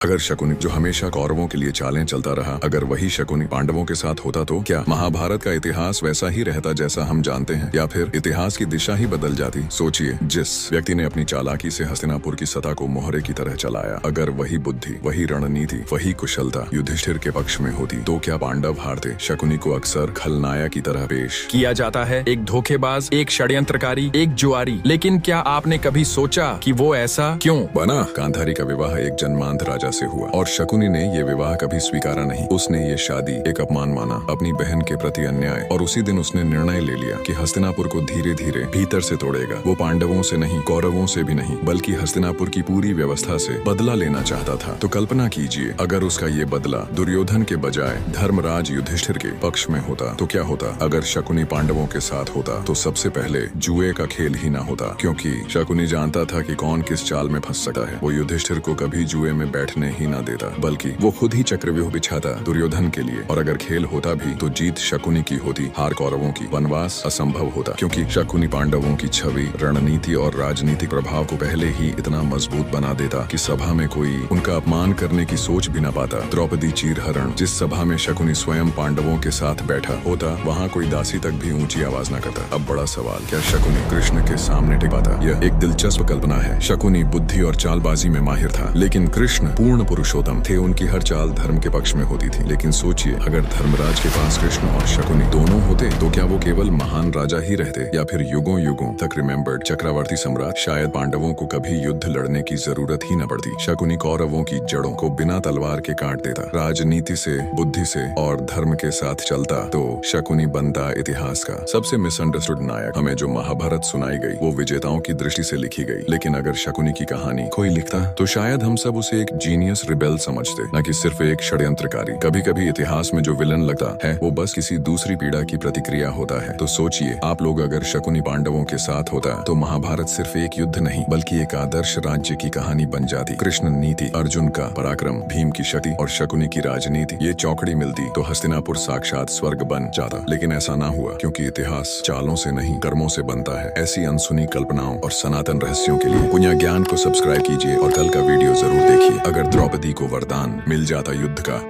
अगर शकुनी जो हमेशा कौरवों के लिए चालें चलता रहा, अगर वही शकुनी पांडवों के साथ होता तो क्या महाभारत का इतिहास वैसा ही रहता जैसा हम जानते हैं, या फिर इतिहास की दिशा ही बदल जाती? सोचिए, जिस व्यक्ति ने अपनी चालाकी से हस्तिनापुर की सत्ता को मोहरे की तरह चलाया, अगर वही बुद्धि, वही रणनीति, वही कुशलता युधिष्ठिर के पक्ष में होती तो क्या पांडव हारते? शकुनी को अक्सर खलनायक की तरह पेश किया जाता है, एक धोखेबाज, एक षड्यंत्रकारी, एक जुआरी। लेकिन क्या आपने कभी सोचा कि वो ऐसा क्यों बना? गांधारी का विवाह एक जन्मांध राजा से हुआ और शकुनी ने ये विवाह कभी स्वीकारा नहीं। उसने ये शादी एक अपमान माना, अपनी बहन के प्रति अन्याय, और उसी दिन उसने निर्णय ले लिया कि हस्तिनापुर को धीरे धीरे भीतर से तोड़ेगा। वो पांडवों से नहीं, कौरवों से भी नहीं, बल्कि हस्तिनापुर की पूरी व्यवस्था से बदला लेना चाहता था। तो कल्पना कीजिए, अगर उसका ये बदला दुर्योधन के बजाय धर्मराज युधिष्ठिर के पक्ष में होता तो क्या होता? अगर शकुनी पांडवों के साथ होता तो सबसे पहले जुए का खेल ही ना होता, क्योंकि शकुनी जानता था कि कौन किस चाल में फंस सकता है। वो युधिष्ठिर को कभी जुए में बैठने ही ना देता, बल्कि वो खुद ही चक्रव्यूह बिछाता दुर्योधन के लिए। और अगर खेल होता भी तो जीत शकुनी की होती, हार कौरवों की। वनवास असंभव होता, क्योंकि शकुनी पांडवों की छवि, रणनीति और राजनीतिक प्रभाव को पहले ही इतना मजबूत बना देता कि सभा में कोई उनका अपमान करने की सोच भी न पाता। द्रौपदी चीरहरण, जिस सभा में शकुनी स्वयं पांडवों के साथ बैठा होता, वहाँ कोई दासी तक भी ऊंची आवाज न करता। अब बड़ा सवाल, क्या शकुनी कृष्ण के सामने टिक पाता? यह एक दिलचस्प कल्पना है। शकुनी बुद्धि और चालबाजी में माहिर था, लेकिन कृष्ण पूर्ण पुरुषोत्तम थे। उनकी हर चाल धर्म के पक्ष में होती थी। लेकिन सोचिए, अगर धर्मराज के पास कृष्ण और शकुनी दोनों होते तो क्या वो केवल महान राजा ही रहते, या फिर युगों युगों तक रिमेम्बर्ड चक्रवर्ती सम्राट? शायद पांडवों को कभी युद्ध लड़ने की जरूरत ही न पड़ती। शकुनी कौरवों की जड़ों को बिना तलवार के काट देता। राजनीति से, बुद्धि से और धर्म के साथ चलता तो शकुनी बनता इतिहास का सबसे मिसअंडरस्टूड नायक। हमें जो महाभारत सुनाई गई वो विजेताओं की दृष्टि से लिखी गई, लेकिन अगर शकुनी की कहानी कोई लिखता तो शायद हम सब उसे एक जीनियस रिबेल समझते, न कि सिर्फ एक षड्यंत्रकारी। कभी कभी इतिहास में जो विलन लगता है वो बस किसी दूसरी पीड़ा की प्रतिक्रिया होता है। तो सोचिए, आप लोग अगर शकुनी पांडवों के साथ होता तो महाभारत सिर्फ एक युद्ध नहीं बल्कि एक आदर्श राज्य की कहानी बन जाती। कृष्ण नीति, अर्जुन का पराक्रम, भीम की शक्ति और शकुनी की राजनीति, ये चौकड़ी मिलती तो हस्तिनापुर साक्षात स्वर्ग बन जाता। लेकिन ऐसा ना हुआ, क्योंकि इतिहास चालों से नहीं कर्मों से बनता है। ऐसी अनसुनी कल्पनाओं और सनातन रहस्यों के लिए पुण्य ज्ञान को सब्सक्राइब कीजिए और कल का वीडियो जरूर देखिए। अगर द्रौपदी को वरदान मिल जाता युद्ध का